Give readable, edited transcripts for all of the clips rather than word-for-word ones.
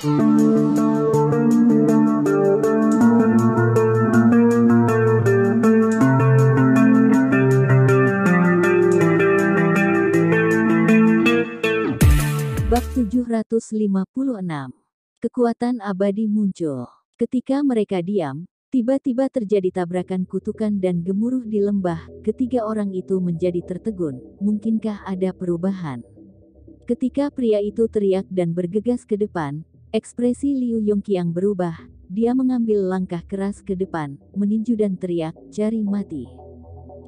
Bab 756. Kekuatan abadi muncul. Ketika mereka diam, tiba-tiba terjadi tabrakan kutukan dan gemuruh di lembah. Ketiga orang itu menjadi tertegun. Mungkinkah ada perubahan? Ketika pria itu teriak dan bergegas ke depan, ekspresi Liu Yongqiang berubah. Dia mengambil langkah keras ke depan, meninju dan teriak, "Cari mati."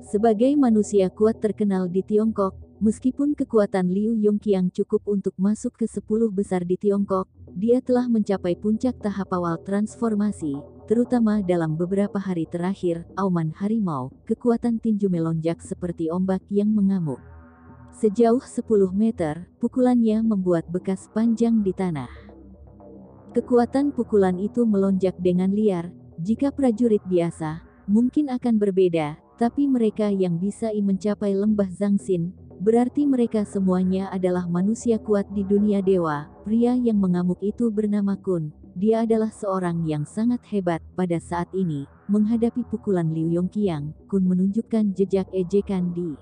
Sebagai manusia kuat terkenal di Tiongkok, meskipun kekuatan Liu Yongqiang cukup untuk masuk ke 10 besar di Tiongkok, dia telah mencapai puncak tahap awal transformasi, terutama dalam beberapa hari terakhir. Auman harimau, kekuatan tinju melonjak seperti ombak yang mengamuk. Sejauh 10 meter, pukulannya membuat bekas panjang di tanah. Kekuatan pukulan itu melonjak dengan liar. Jika prajurit biasa, mungkin akan berbeda, tapi mereka yang bisa mencapai lembah Zangxin, berarti mereka semuanya adalah manusia kuat di dunia dewa. Pria yang mengamuk itu bernama Kun. Dia adalah seorang yang sangat hebat. Pada saat ini, menghadapi pukulan Liu Yongqiang, Kun menunjukkan jejak ejekan di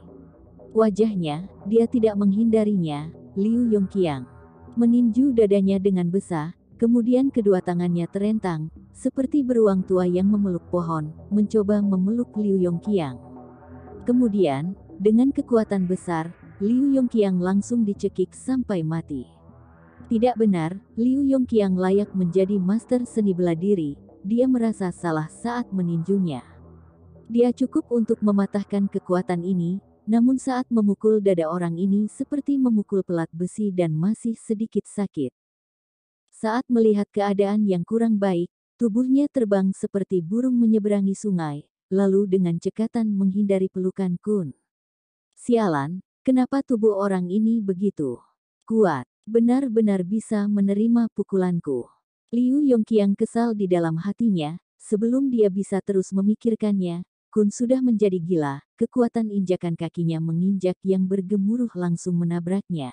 wajahnya. Dia tidak menghindarinya. Liu Yongqiang meninju dadanya dengan besa, kemudian kedua tangannya terentang, seperti beruang tua yang memeluk pohon, mencoba memeluk Liu Yongqiang. Kemudian, dengan kekuatan besar, Liu Yongqiang langsung dicekik sampai mati. Tidak benar, Liu Yongqiang layak menjadi master seni bela diri. Dia merasa salah saat meninjunya. Dia cukup untuk mematahkan kekuatan ini, namun saat memukul dada orang ini seperti memukul pelat besi dan masih sedikit sakit. Saat melihat keadaan yang kurang baik, tubuhnya terbang seperti burung menyeberangi sungai, lalu dengan cekatan menghindari pelukan Kun. Sialan, kenapa tubuh orang ini begitu kuat? Benar-benar bisa menerima pukulanku. Liu Yongqiang kesal di dalam hatinya. Sebelum dia bisa terus memikirkannya, Kun sudah menjadi gila. Kekuatan injakan kakinya menginjak yang bergemuruh langsung menabraknya.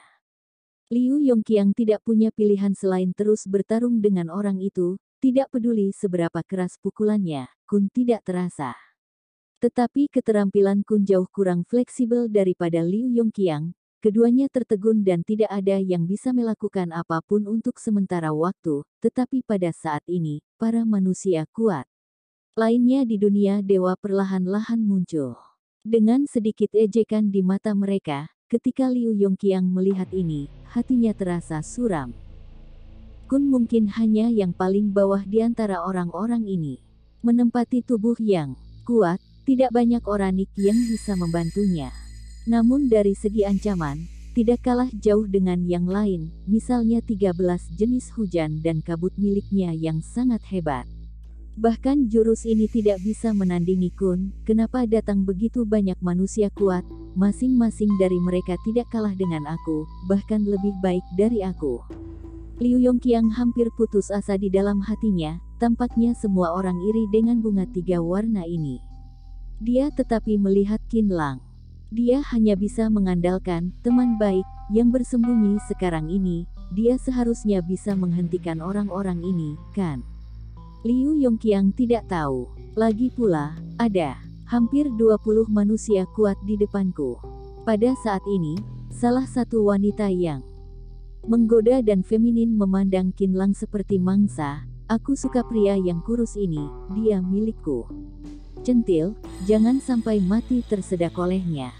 Liu Yongqiang tidak punya pilihan selain terus bertarung dengan orang itu. Tidak peduli seberapa keras pukulannya, Kun tidak terasa. Tetapi keterampilan Kun jauh kurang fleksibel daripada Liu Yongqiang. Keduanya tertegun dan tidak ada yang bisa melakukan apapun untuk sementara waktu. Tetapi pada saat ini, para manusia kuat lainnya di dunia dewa perlahan-lahan muncul. Dengan sedikit ejekan di mata mereka, ketika Liu Yongqiang melihat ini, hatinya terasa suram. Kun mungkin hanya yang paling bawah di antara orang-orang ini. Menempati tubuh yang kuat, tidak banyak oranik yang bisa membantunya. Namun dari segi ancaman, tidak kalah jauh dengan yang lain, misalnya 13 jenis hujan dan kabut miliknya yang sangat hebat. Bahkan jurus ini tidak bisa menandingi Kun. Kenapa datang begitu banyak manusia kuat? Masing-masing dari mereka tidak kalah dengan aku, bahkan lebih baik dari aku. Liu Yongqiang hampir putus asa di dalam hatinya. Tampaknya semua orang iri dengan bunga 3 warna ini. Dia tetapi melihat Qin Lang. Dia hanya bisa mengandalkan teman baik yang bersembunyi sekarang ini. Dia seharusnya bisa menghentikan orang-orang ini, kan? Liu Yongqiang tidak tahu. Lagi pula, ada hampir 20 manusia kuat di depanku. Pada saat ini, salah satu wanita yang menggoda dan feminin memandang Qin Lang seperti mangsa. "Aku suka pria yang kurus ini, dia milikku." Centil, jangan sampai mati tersedak olehnya.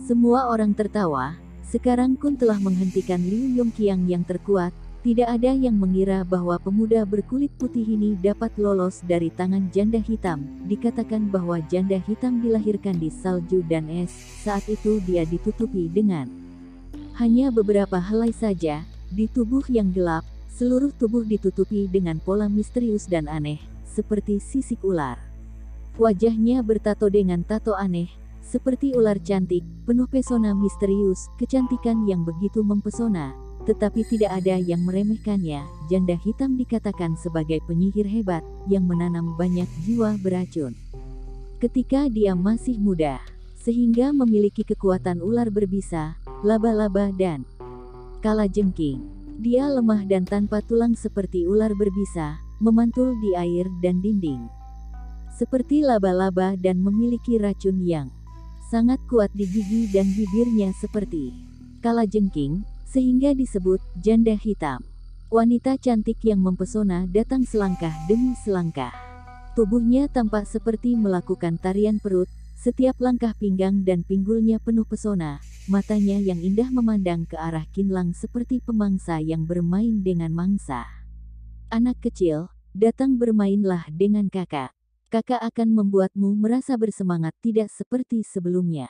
Semua orang tertawa. Sekarang Kun telah menghentikan Liu Yongqiang yang terkuat. Tidak ada yang mengira bahwa pemuda berkulit putih ini dapat lolos dari tangan janda hitam. Dikatakan bahwa janda hitam dilahirkan di salju dan es. Saat itu dia ditutupi dengan hanya beberapa helai saja. Di tubuh yang gelap, seluruh tubuh ditutupi dengan pola misterius dan aneh, seperti sisik ular. Wajahnya bertato dengan tato aneh, seperti ular cantik, penuh pesona misterius, kecantikan yang begitu mempesona. Tetapi tidak ada yang meremehkannya. Janda hitam dikatakan sebagai penyihir hebat, yang menanam banyak jiwa beracun. Ketika dia masih muda, sehingga memiliki kekuatan ular berbisa, laba-laba dan kalajengking. Dia lemah dan tanpa tulang seperti ular berbisa, memantul di air dan dinding. Seperti laba-laba dan memiliki racun yang sangat kuat di gigi dan bibirnya seperti kalajengking, sehingga disebut janda hitam. Wanita cantik yang mempesona datang selangkah demi selangkah. Tubuhnya tampak seperti melakukan tarian perut, setiap langkah pinggang dan pinggulnya penuh pesona, matanya yang indah memandang ke arah Qin Lang seperti pemangsa yang bermain dengan mangsa. Anak kecil, datang bermainlah dengan kakak. Kakak akan membuatmu merasa bersemangat tidak seperti sebelumnya.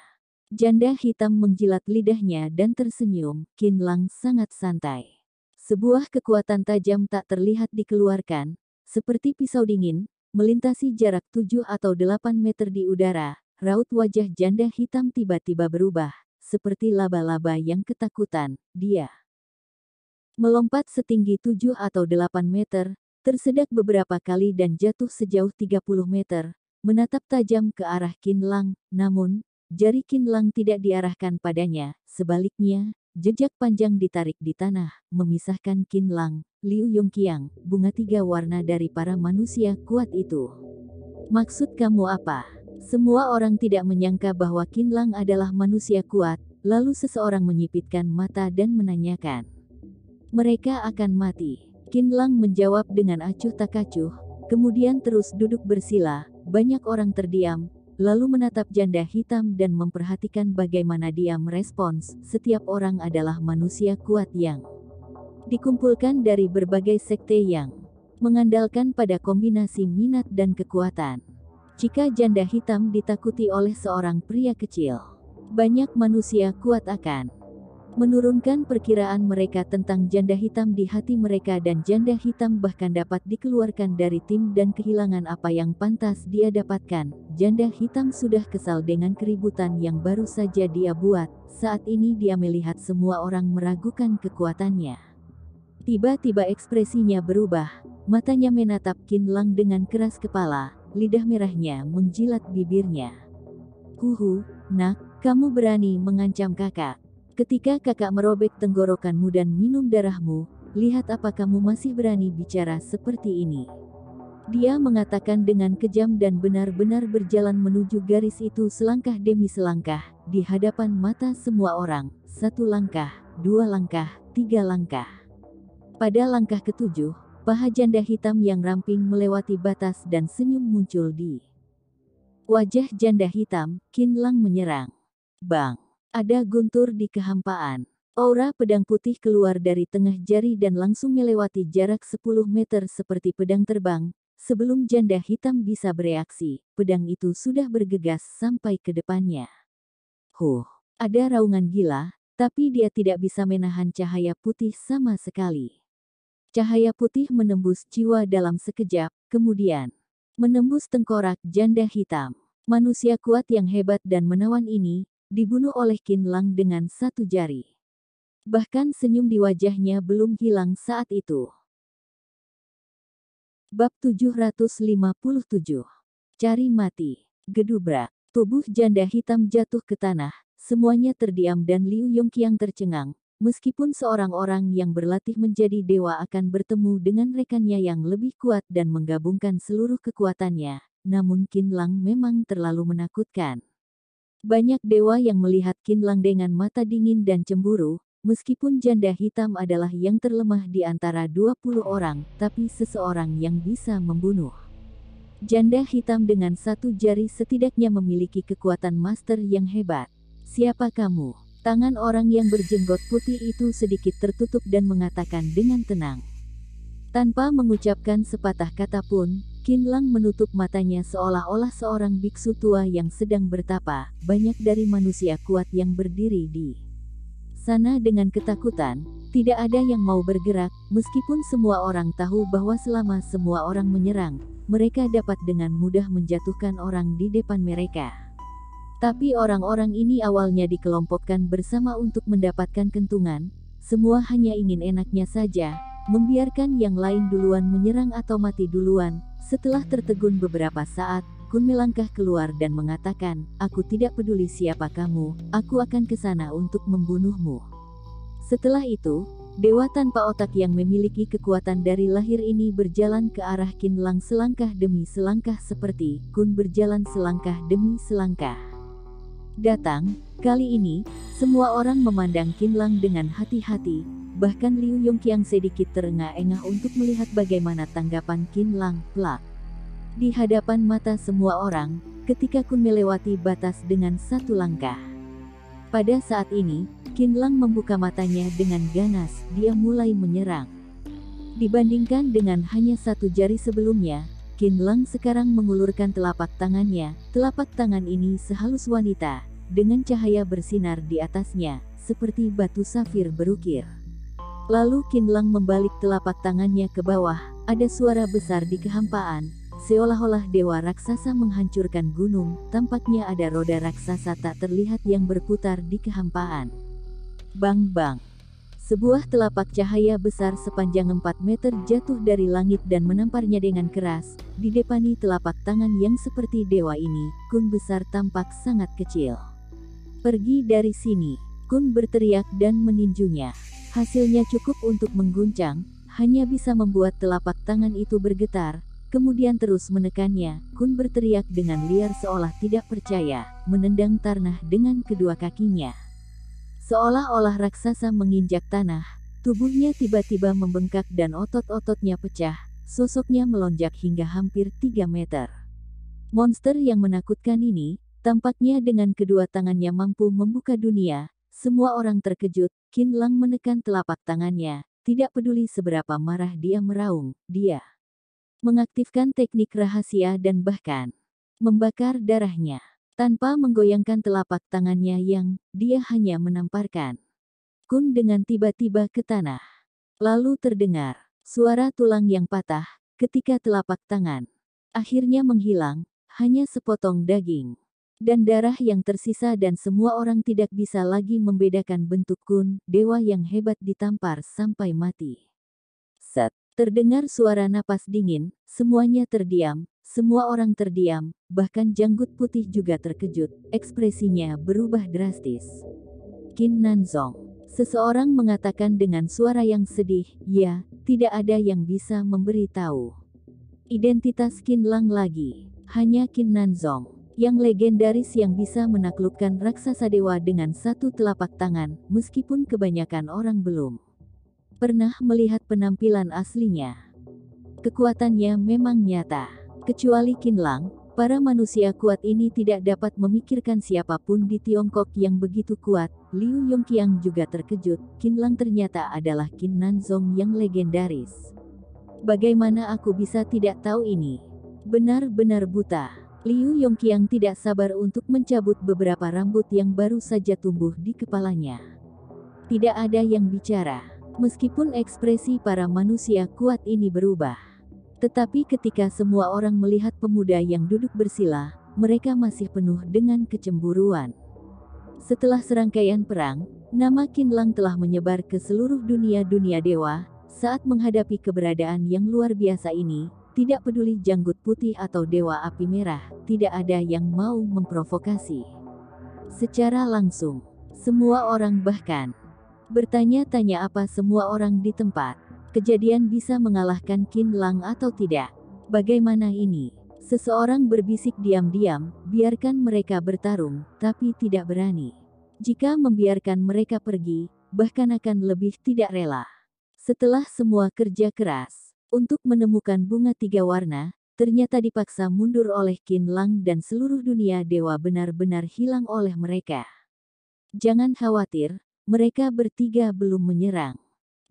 Janda hitam menjilat lidahnya dan tersenyum. Qin Lang sangat santai. Sebuah kekuatan tajam tak terlihat dikeluarkan, seperti pisau dingin, melintasi jarak 7 atau 8 meter di udara. Raut wajah janda hitam tiba-tiba berubah, seperti laba-laba yang ketakutan. Dia melompat setinggi 7 atau 8 meter, tersedak beberapa kali dan jatuh sejauh 30 meter, menatap tajam ke arah Qin Lang. Namun, jari Qin Lang tidak diarahkan padanya, sebaliknya, jejak panjang ditarik di tanah, memisahkan Qin Lang, Liu Yongqiang, bunga 3 warna dari para manusia kuat itu. Maksud kamu apa? Semua orang tidak menyangka bahwa Qin Lang adalah manusia kuat, lalu seseorang menyipitkan mata dan menanyakan. Mereka akan mati. Qin Lang menjawab dengan acuh tak acuh, kemudian terus duduk bersila. Banyak orang terdiam, lalu menatap janda hitam dan memperhatikan bagaimana dia merespons. Setiap orang adalah manusia kuat yang dikumpulkan dari berbagai sekte yang mengandalkan pada kombinasi minat dan kekuatan. Jika janda hitam ditakuti oleh seorang pria kecil, banyak manusia kuat akan menurunkan perkiraan mereka tentang janda hitam di hati mereka dan janda hitam bahkan dapat dikeluarkan dari tim dan kehilangan apa yang pantas dia dapatkan. Janda hitam sudah kesal dengan keributan yang baru saja dia buat. Saat ini dia melihat semua orang meragukan kekuatannya. Tiba-tiba ekspresinya berubah, matanya menatap Qin Lang dengan keras kepala, lidah merahnya menjilat bibirnya. Huhu, nak, kamu berani mengancam kakak. Ketika kakak merobek tenggorokanmu dan minum darahmu, lihat apa kamu masih berani bicara seperti ini. Dia mengatakan dengan kejam dan benar-benar berjalan menuju garis itu selangkah demi selangkah, di hadapan mata semua orang. 1 langkah, 2 langkah, 3 langkah. Pada langkah ke-7, paha janda hitam yang ramping melewati batas dan senyum muncul di wajah janda hitam. Qin Lang menyerang. Bang! Ada guntur di kehampaan. Aura pedang putih keluar dari tengah jari dan langsung melewati jarak 10 meter seperti pedang terbang. Sebelum janda hitam bisa bereaksi, pedang itu sudah bergegas sampai ke depannya. Ada raungan gila, tapi dia tidak bisa menahan cahaya putih sama sekali. Cahaya putih menembus jiwa dalam sekejap, kemudian menembus tengkorak janda hitam. Manusia kuat yang hebat dan menawan ini dibunuh oleh Qin Lang dengan 1 jari. Bahkan senyum di wajahnya belum hilang saat itu. Bab 757. Cari mati. Gedubrak. Tubuh janda hitam jatuh ke tanah, semuanya terdiam dan Liu Yongqiang tercengang. Meskipun seorang orang yang berlatih menjadi dewa akan bertemu dengan rekannya yang lebih kuat dan menggabungkan seluruh kekuatannya, namun Qin Lang memang terlalu menakutkan. Banyak dewa yang melihat Qin Lang dengan mata dingin dan cemburu, meskipun janda hitam adalah yang terlemah di antara 20 orang, tapi seseorang yang bisa membunuh. Janda hitam dengan 1 jari setidaknya memiliki kekuatan master yang hebat. Siapa kamu? Tangan orang yang berjenggot putih itu sedikit tertutup dan mengatakan dengan tenang. Tanpa mengucapkan sepatah kata pun, Qin Lang menutup matanya seolah-olah seorang biksu tua yang sedang bertapa. Banyak dari manusia kuat yang berdiri di sana dengan ketakutan, tidak ada yang mau bergerak, meskipun semua orang tahu bahwa selama semua orang menyerang, mereka dapat dengan mudah menjatuhkan orang di depan mereka. Tapi orang-orang ini awalnya dikelompokkan bersama untuk mendapatkan keuntungan, semua hanya ingin enaknya saja, membiarkan yang lain duluan menyerang atau mati duluan. Setelah tertegun beberapa saat, Kun melangkah keluar dan mengatakan, aku tidak peduli siapa kamu, aku akan ke sana untuk membunuhmu. Setelah itu, dewa tanpa otak yang memiliki kekuatan dari lahir ini berjalan ke arah Qin Lang selangkah demi selangkah seperti Kun berjalan selangkah demi selangkah. Datang, kali ini, semua orang memandang Qin Lang dengan hati-hati, bahkan Liu Yongqiang sedikit terengah-engah untuk melihat bagaimana tanggapan Qin Lang. Plak. Di hadapan mata semua orang, ketika Kun melewati batas dengan satu langkah. Pada saat ini, Qin Lang membuka matanya dengan ganas, dia mulai menyerang. Dibandingkan dengan hanya satu jari sebelumnya, Qin Lang sekarang mengulurkan telapak tangannya. Telapak tangan ini sehalus wanita, dengan cahaya bersinar di atasnya, seperti batu safir berukir. Lalu Qin Lang membalik telapak tangannya ke bawah, ada suara besar di kehampaan, seolah-olah dewa raksasa menghancurkan gunung. Tampaknya ada roda raksasa tak terlihat yang berputar di kehampaan. Bang-bang. Sebuah telapak cahaya besar sepanjang 4 meter jatuh dari langit dan menamparnya dengan keras. Di depani telapak tangan yang seperti dewa ini, Kun besar tampak sangat kecil. Pergi dari sini, Kun berteriak dan meninjunya. Hasilnya cukup untuk mengguncang, hanya bisa membuat telapak tangan itu bergetar. Kemudian terus menekannya. Kun berteriak dengan liar seolah tidak percaya, menendang tanah dengan kedua kakinya. Seolah-olah raksasa menginjak tanah, tubuhnya tiba-tiba membengkak dan otot-ototnya pecah, sosoknya melonjak hingga hampir 3 meter. Monster yang menakutkan ini, tampaknya dengan kedua tangannya mampu membuka dunia. Semua orang terkejut. Qin Lang menekan telapak tangannya, tidak peduli seberapa marah dia meraung, dia mengaktifkan teknik rahasia dan bahkan membakar darahnya. Tanpa menggoyangkan telapak tangannya dia hanya menamparkan Kun dengan tiba-tiba ke tanah. Lalu terdengar suara tulang yang patah ketika telapak tangan akhirnya menghilang, hanya sepotong daging dan darah yang tersisa dan semua orang tidak bisa lagi membedakan bentuk Kun, dewa yang hebat ditampar sampai mati. Set, terdengar suara napas dingin, semuanya terdiam. Semua orang terdiam, bahkan janggut putih juga terkejut, ekspresinya berubah drastis. Qin Nanzong, seseorang mengatakan dengan suara yang sedih, ya, tidak ada yang bisa memberitahu identitas Qin Lang lagi. Hanya Qin Nanzong, yang legendaris yang bisa menaklukkan raksasa dewa dengan satu telapak tangan, meskipun kebanyakan orang belum pernah melihat penampilan aslinya. Kekuatannya memang nyata. Kecuali Qin Lang, para manusia kuat ini tidak dapat memikirkan siapapun di Tiongkok yang begitu kuat. Liu Yongqiang juga terkejut, Qin Lang ternyata adalah Qin Nanzong yang legendaris. Bagaimana aku bisa tidak tahu ini? Benar-benar buta. Liu Yongqiang tidak sabar untuk mencabut beberapa rambut yang baru saja tumbuh di kepalanya. Tidak ada yang bicara, meskipun ekspresi para manusia kuat ini berubah. Tetapi ketika semua orang melihat pemuda yang duduk bersila, mereka masih penuh dengan kecemburuan. Setelah serangkaian perang, nama Qin Lang telah menyebar ke seluruh dunia dewa. Saat menghadapi keberadaan yang luar biasa ini, tidak peduli janggut putih atau dewa api merah, tidak ada yang mau memprovokasi. Secara langsung, semua orang bahkan bertanya-tanya apa semua orang di tempat. Kejadian bisa mengalahkan Qin Lang atau tidak? Bagaimana ini? Seseorang berbisik diam-diam, biarkan mereka bertarung, tapi tidak berani. Jika membiarkan mereka pergi, bahkan akan lebih tidak rela. Setelah semua kerja keras untuk menemukan bunga 3 warna, ternyata dipaksa mundur oleh Qin Lang dan seluruh dunia dewa benar-benar hilang oleh mereka. Jangan khawatir, mereka bertiga belum menyerang.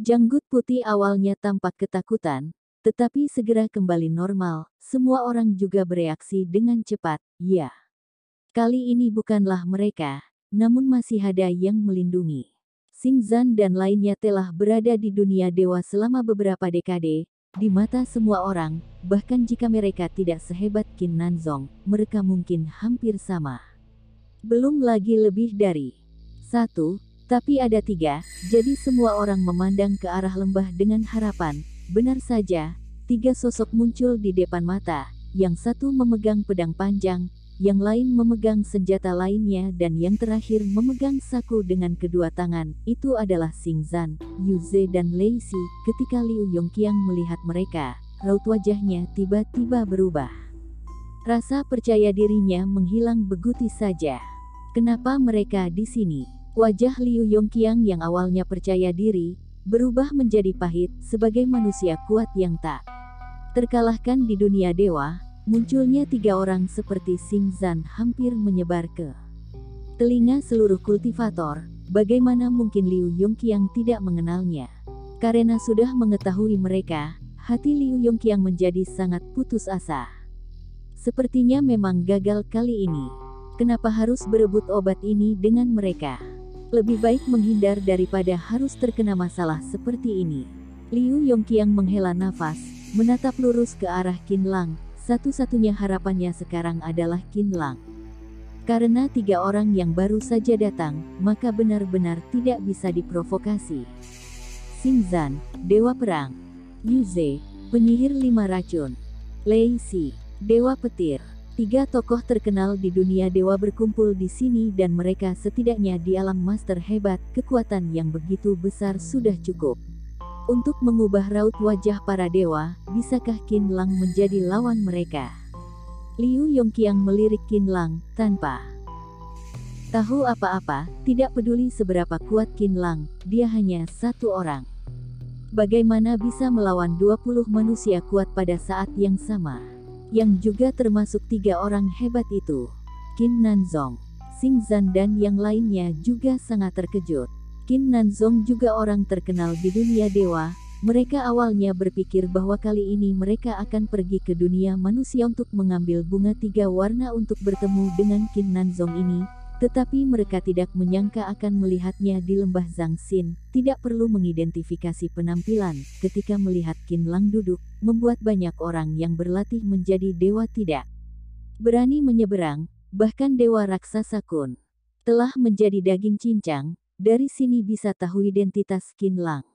Janggut putih awalnya tampak ketakutan, tetapi segera kembali normal. Semua orang juga bereaksi dengan cepat, ya. Kali ini bukanlah mereka, namun masih ada yang melindungi. Xing Zhan dan lainnya telah berada di dunia dewa selama beberapa dekade, di mata semua orang, bahkan jika mereka tidak sehebat Qin Nanzong, mereka mungkin hampir sama. Belum lagi lebih dari 1. Tapi ada 3, jadi semua orang memandang ke arah lembah dengan harapan. Benar saja, 3 sosok muncul di depan mata, yang satu memegang pedang panjang, yang lain memegang senjata lainnya dan yang terakhir memegang saku dengan kedua tangan. Itu adalah Xingzan, Yuze dan Lei Si. Ketika Liu Yongqiang melihat mereka, raut wajahnya tiba-tiba berubah. Rasa percaya dirinya menghilang begitu saja. Kenapa mereka di sini? Wajah Liu Yongqiang yang awalnya percaya diri, berubah menjadi pahit sebagai manusia kuat yang tak terkalahkan di dunia dewa. Munculnya 3 orang seperti Xingzan hampir menyebar ke telinga seluruh kultivator. Bagaimana mungkin Liu Yongqiang tidak mengenalnya? Karena sudah mengetahui mereka, hati Liu Yongqiang menjadi sangat putus asa. Sepertinya memang gagal kali ini. Kenapa harus berebut obat ini dengan mereka? Lebih baik menghindar daripada harus terkena masalah seperti ini. Liu Yongqiang menghela nafas, menatap lurus ke arah Qinlang. Satu-satunya harapannya sekarang adalah Qinlang. Karena 3 orang yang baru saja datang, maka benar-benar tidak bisa diprovokasi. Xingzan, Dewa Perang. Yuze, Penyihir 5 Racun. Lei Si, Dewa Petir. 3 tokoh terkenal di dunia dewa berkumpul di sini dan mereka setidaknya di alam master hebat. Kekuatan yang begitu besar sudah cukup untuk mengubah raut wajah para dewa. Bisakah Qinlang menjadi lawan mereka? Liu Yongqiang melirik Qinlang, tanpa tahu apa-apa, tidak peduli seberapa kuat Qinlang, dia hanya 1 orang. Bagaimana bisa melawan 20 manusia kuat pada saat yang sama? Yang juga termasuk 3 orang hebat itu. Qin Nanzong, Xingzan dan yang lainnya juga sangat terkejut. Qin Nanzong juga orang terkenal di dunia dewa. Mereka awalnya berpikir bahwa kali ini mereka akan pergi ke dunia manusia untuk mengambil bunga 3 warna untuk bertemu dengan Qin Nanzong ini. Tetapi mereka tidak menyangka akan melihatnya di lembah Zhangxin. Tidak perlu mengidentifikasi penampilan. Ketika melihat Qinlang duduk, membuat banyak orang yang berlatih menjadi dewa tidak berani menyeberang. Bahkan dewa raksasa kun telah menjadi daging cincang. Dari sini bisa tahu identitas Qinlang.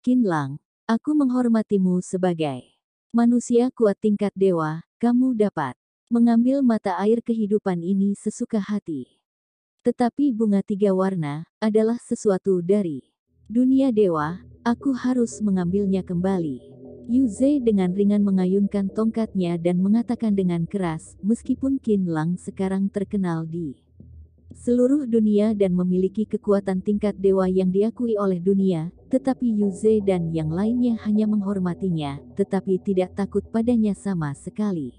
Qinlang, aku menghormatimu sebagai manusia kuat tingkat dewa. Kamu dapat mengambil mata air kehidupan ini sesuka hati. Tetapi bunga 3 warna adalah sesuatu dari dunia dewa. Aku harus mengambilnya kembali. Yuze dengan ringan mengayunkan tongkatnya dan mengatakan dengan keras, meskipun Qinlang sekarang terkenal di seluruh dunia dan memiliki kekuatan tingkat dewa yang diakui oleh dunia, tetapi Yuze dan yang lainnya hanya menghormatinya, tetapi tidak takut padanya sama sekali.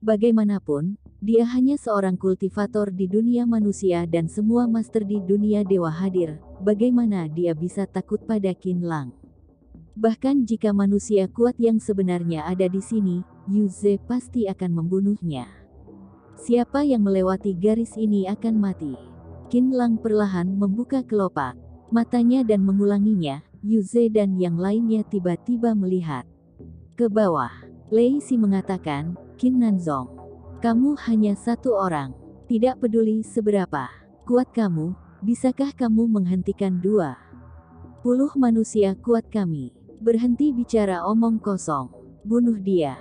Bagaimanapun, dia hanya seorang kultivator di dunia manusia dan semua master di dunia dewa hadir. Bagaimana dia bisa takut pada Qinlang? Bahkan jika manusia kuat yang sebenarnya ada di sini, Yuze pasti akan membunuhnya. Siapa yang melewati garis ini akan mati. Qinlang perlahan membuka kelopak matanya dan mengulanginya. Yuze dan yang lainnya tiba-tiba melihat ke bawah. Lei Si mengatakan, Qin Nanzong, kamu hanya 1 orang. Tidak peduli seberapa kuat kamu, bisakah kamu menghentikan 20 manusia kuat kami? Berhenti bicara omong kosong. Bunuh dia.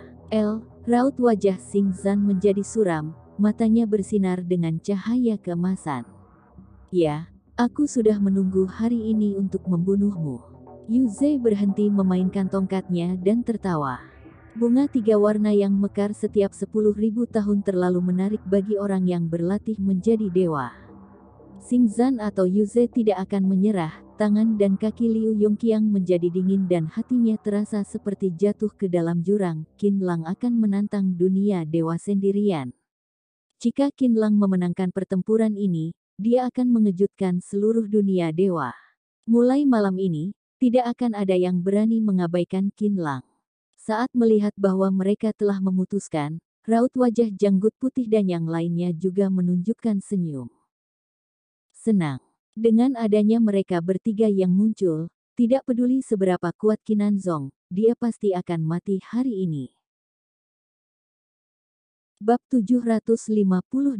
Raut wajah Xingzan menjadi suram. Matanya bersinar dengan cahaya keemasan. Ya, aku sudah menunggu hari ini untuk membunuhmu. Yuze berhenti memainkan tongkatnya dan tertawa. Bunga 3 warna yang mekar setiap 10.000 tahun terlalu menarik bagi orang yang berlatih menjadi dewa. Xingzan atau Yuze tidak akan menyerah. Tangan dan kaki Liu Yongqiang menjadi dingin dan hatinya terasa seperti jatuh ke dalam jurang. Qinlang akan menantang dunia dewa sendirian. Jika Qinlang memenangkan pertempuran ini, dia akan mengejutkan seluruh dunia dewa. Mulai malam ini, tidak akan ada yang berani mengabaikan Qinlang. Saat melihat bahwa mereka telah memutuskan, raut wajah janggut putih dan yang lainnya juga menunjukkan senyum senang. Dengan adanya mereka bertiga yang muncul, tidak peduli seberapa kuat Qin Nanzong, dia pasti akan mati hari ini. Bab 758.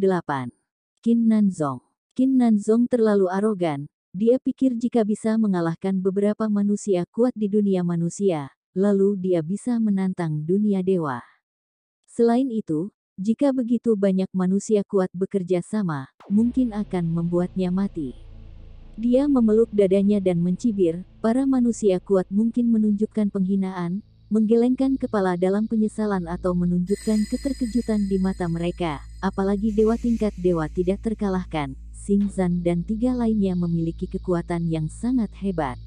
Qin Nanzong. Qin Nanzong terlalu arogan. Dia pikir jika bisa mengalahkan beberapa manusia kuat di dunia manusia, lalu dia bisa menantang dunia dewa. Selain itu, Jika begitu banyak manusia kuat bekerja sama, mungkin akan membuatnya mati. Dia memeluk dadanya dan mencibir, para manusia kuat mungkin menunjukkan penghinaan, menggelengkan kepala dalam penyesalan atau menunjukkan keterkejutan di mata mereka, apalagi dewa tingkat dewa tidak terkalahkan, Xingzan dan 3 lainnya memiliki kekuatan yang sangat hebat.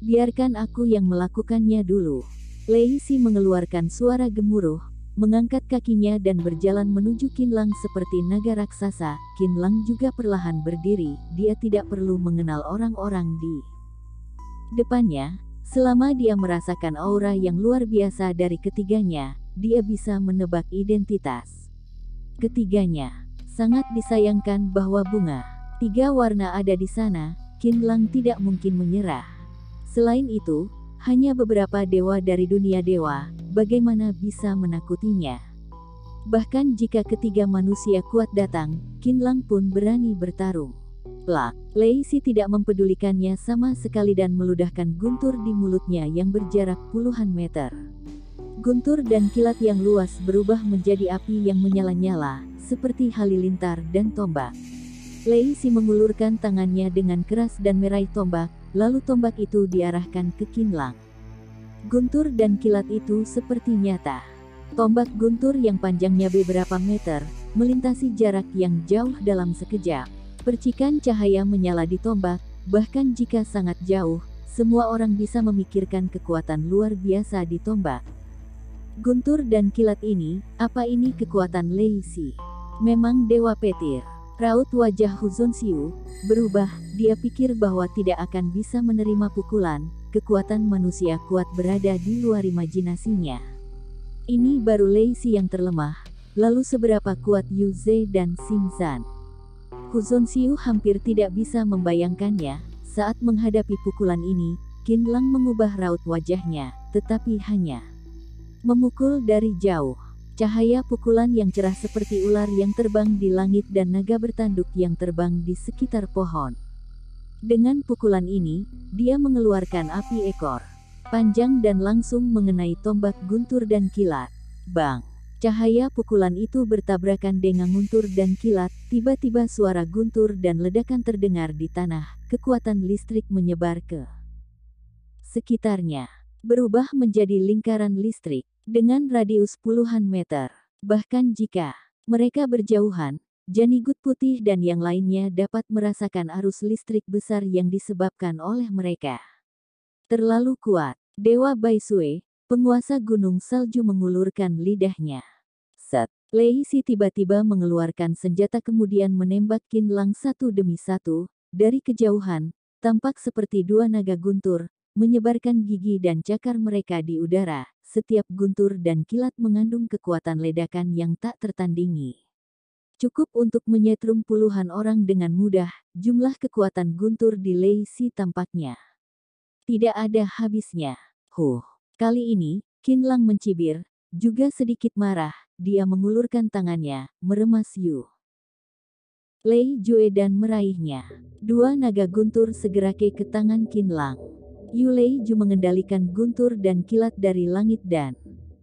Biarkan aku yang melakukannya dulu. Lei Si mengeluarkan suara gemuruh, mengangkat kakinya dan berjalan menuju Qinlang seperti naga raksasa. Qinlang juga perlahan berdiri, dia tidak perlu mengenal orang-orang di depannya. Selama dia merasakan aura yang luar biasa dari ketiganya, dia bisa menebak identitas ketiganya. Sangat disayangkan bahwa bunga 3 warna ada di sana, Qinlang tidak mungkin menyerah. Selain itu, hanya beberapa dewa dari dunia dewa, bagaimana bisa menakutinya? Bahkan jika ketiga manusia kuat datang, Qinlang pun berani bertarung. Plak, Lei Si tidak mempedulikannya sama sekali dan meludahkan guntur di mulutnya yang berjarak puluhan meter. Guntur dan kilat yang luas berubah menjadi api yang menyala-nyala, seperti halilintar dan tombak. Lei Si mengulurkan tangannya dengan keras dan meraih tombak, lalu tombak itu diarahkan ke Qinlang. Guntur dan kilat itu seperti nyata. Tombak guntur yang panjangnya beberapa meter, melintasi jarak yang jauh dalam sekejap. Percikan cahaya menyala di tombak, bahkan jika sangat jauh, semua orang bisa memikirkan kekuatan luar biasa di tombak. Guntur dan kilat ini, apa ini kekuatan Lei Si? Memang dewa petir. Raut wajah Hu Zonxiu berubah, dia pikir bahwa tidak akan bisa menerima pukulan, kekuatan manusia kuat berada di luar imajinasinya. Ini baru Lei Si yang terlemah, lalu seberapa kuat Yu Ze dan Xingzan? Hu Zonxiu hampir tidak bisa membayangkannya, saat menghadapi pukulan ini, Qinlang mengubah raut wajahnya, tetapi hanya memukul dari jauh. Cahaya pukulan yang cerah seperti ular yang terbang di langit dan naga bertanduk yang terbang di sekitar pohon. Dengan pukulan ini, dia mengeluarkan api ekor panjang dan langsung mengenai tombak guntur dan kilat. Bang! Cahaya pukulan itu bertabrakan dengan guntur dan kilat, tiba-tiba suara guntur dan ledakan terdengar di tanah, kekuatan listrik menyebar ke sekitarnya. Berubah menjadi lingkaran listrik dengan radius puluhan meter. Bahkan jika mereka berjauhan, Janigut Putih dan yang lainnya dapat merasakan arus listrik besar yang disebabkan oleh mereka. Terlalu kuat. Dewa Baisue, penguasa gunung salju mengulurkan lidahnya. Set. Lei Si tiba-tiba mengeluarkan senjata kemudian menembak Qinlang satu demi satu, dari kejauhan, tampak seperti 2 naga guntur, menyebarkan gigi dan cakar mereka di udara. Setiap guntur dan kilat mengandung kekuatan ledakan yang tak tertandingi. Cukup untuk menyetrum puluhan orang dengan mudah, jumlah kekuatan guntur di Lei Si tampaknya tidak ada habisnya. Kali ini, Qinlang mencibir, juga sedikit marah, dia mengulurkan tangannya, meremas Yu Lei Jue dan meraihnya. 2 naga guntur segera ke tangan Qinlang. Yu Lei Ju mengendalikan guntur dan kilat dari langit dan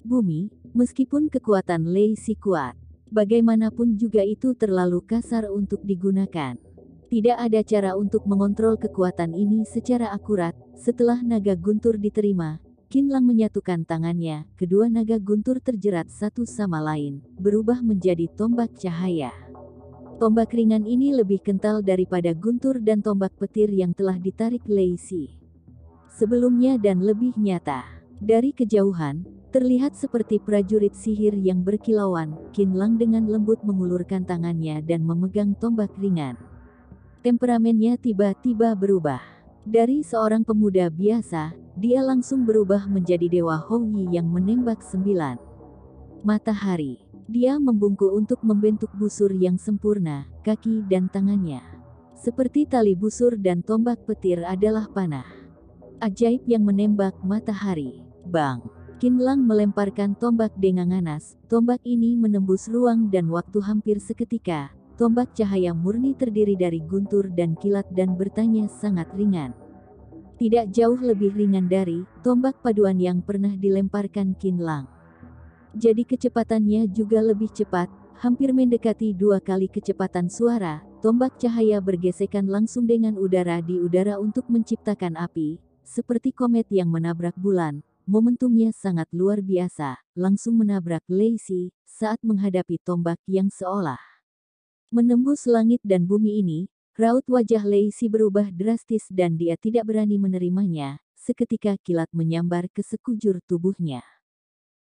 bumi, meskipun kekuatan Lei Si kuat. Bagaimanapun juga itu terlalu kasar untuk digunakan. Tidak ada cara untuk mengontrol kekuatan ini secara akurat. Setelah naga guntur diterima, Qinlang menyatukan tangannya, kedua naga guntur terjerat satu sama lain, berubah menjadi tombak cahaya. Tombak ringan ini lebih kental daripada guntur dan tombak petir yang telah ditarik Lei Si sebelumnya dan lebih nyata. Dari kejauhan, terlihat seperti prajurit sihir yang berkilauan. Qinlang dengan lembut mengulurkan tangannya dan memegang tombak ringan. Temperamennya tiba-tiba berubah. Dari seorang pemuda biasa, dia langsung berubah menjadi dewa Houyi yang menembak 9 matahari. Dia membungkuk untuk membentuk busur yang sempurna, kaki dan tangannya. Seperti tali busur dan tombak petir adalah panah ajaib yang menembak matahari. Bang! Qinlang melemparkan tombak dengan ganas. Tombak ini menembus ruang dan waktu hampir seketika. Tombak cahaya murni terdiri dari guntur dan kilat dan bertanya sangat ringan. Tidak jauh lebih ringan dari tombak paduan yang pernah dilemparkan Qinlang. Jadi kecepatannya juga lebih cepat, hampir mendekati 2 kali kecepatan suara. Tombak cahaya bergesekan langsung dengan udara di udara untuk menciptakan api, seperti komet yang menabrak bulan. Momentumnya sangat luar biasa, langsung menabrak Lacey saat menghadapi tombak yang seolah menembus langit dan bumi ini. Raut wajah Lacey berubah drastis dan dia tidak berani menerimanya. Seketika kilat menyambar ke sekujur tubuhnya.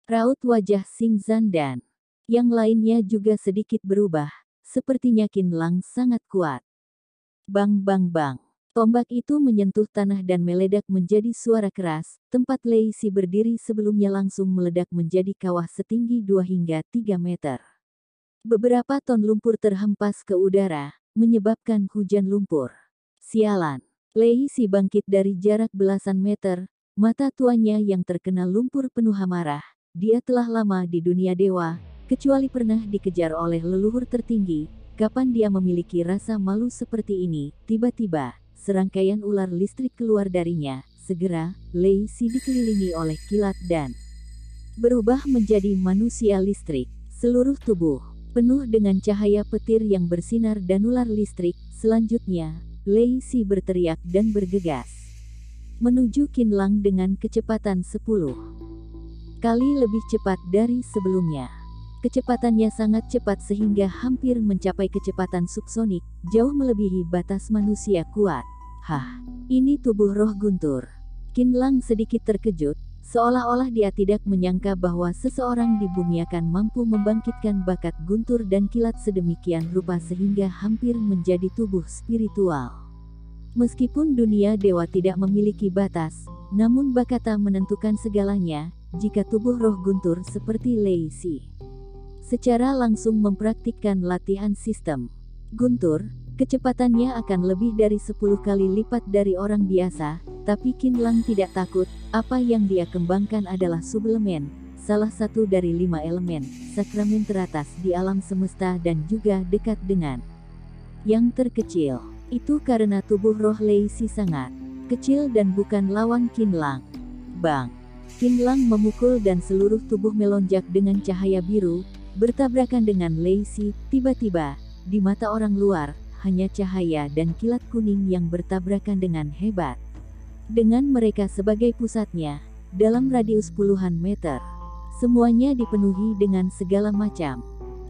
Raut wajah Xingzan dan yang lainnya juga sedikit berubah. Sepertinya Qinlang sangat kuat. Bang bang bang. Tombak itu menyentuh tanah dan meledak menjadi suara keras. Tempat Lacey berdiri sebelumnya langsung meledak menjadi kawah setinggi 2 hingga 3 meter. Beberapa ton lumpur terhempas ke udara, menyebabkan hujan lumpur. Sialan. Lacey bangkit dari jarak belasan meter, mata tuanya yang terkena lumpur penuh amarah. Dia telah lama di dunia dewa, kecuali pernah dikejar oleh leluhur tertinggi. Kapan dia memiliki rasa malu seperti ini? Tiba-tiba, serangkaian ular listrik keluar darinya. Segera, Lacey dikelilingi oleh kilat dan berubah menjadi manusia listrik. Seluruh tubuh penuh dengan cahaya petir yang bersinar dan ular listrik. Selanjutnya, Lacey berteriak dan bergegas menuju Qinlang dengan kecepatan 10 kali lebih cepat dari sebelumnya. Kecepatannya sangat cepat sehingga hampir mencapai kecepatan subsonik, jauh melebihi batas manusia kuat. Hah, ini tubuh roh guntur. Qinlang sedikit terkejut, seolah-olah dia tidak menyangka bahwa seseorang di bumi akan mampu membangkitkan bakat guntur dan kilat sedemikian rupa sehingga hampir menjadi tubuh spiritual. Meskipun dunia dewa tidak memiliki batas, namun bakata menentukan segalanya. Jika tubuh roh guntur seperti Lacey secara langsung mempraktikkan latihan sistem guntur, kecepatannya akan lebih dari 10 kali lipat dari orang biasa. Tapi Qinlang tidak takut. Apa yang dia kembangkan adalah suplemen, salah satu dari 5 elemen sakramen teratas di alam semesta dan juga dekat dengan yang terkecil. Itu karena tubuh roh Lacey sangat kecil dan bukan lawan Qinlang. Bang! Qinlang memukul dan seluruh tubuh melonjak dengan cahaya biru, bertabrakan dengan Lacey. Tiba-tiba, di mata orang luar, hanya cahaya dan kilat kuning yang bertabrakan dengan hebat. Dengan mereka sebagai pusatnya, dalam radius puluhan meter, semuanya dipenuhi dengan segala macam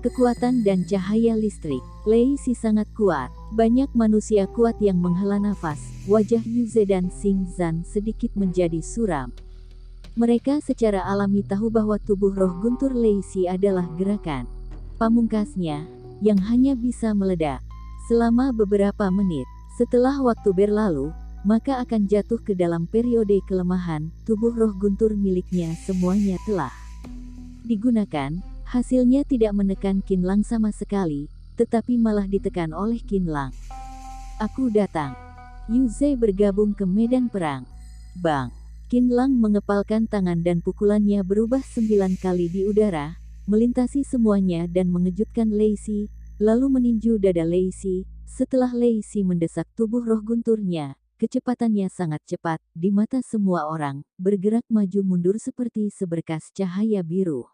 kekuatan dan cahaya listrik. Lacey sangat kuat. Banyak manusia kuat yang menghela nafas. Wajah Yuze dan Xingzan sedikit menjadi suram. Mereka secara alami tahu bahwa tubuh roh guntur Lacey adalah gerakan pamungkasnya, yang hanya bisa meledak selama beberapa menit. Setelah waktu berlalu, maka akan jatuh ke dalam periode kelemahan. Tubuh roh guntur miliknya semuanya telah digunakan. Hasilnya tidak menekan Qinlang sama sekali, tetapi malah ditekan oleh Qinlang. Aku datang. Yuze bergabung ke medan perang. Bang! Qinlang mengepalkan tangan dan pukulannya berubah 9 kali di udara, melintasi semuanya dan mengejutkan Lacey, lalu meninju dada Lacey. Setelah Lacey mendesak tubuh roh gunturnya, kecepatannya sangat cepat, di mata semua orang, bergerak maju mundur seperti seberkas cahaya biru.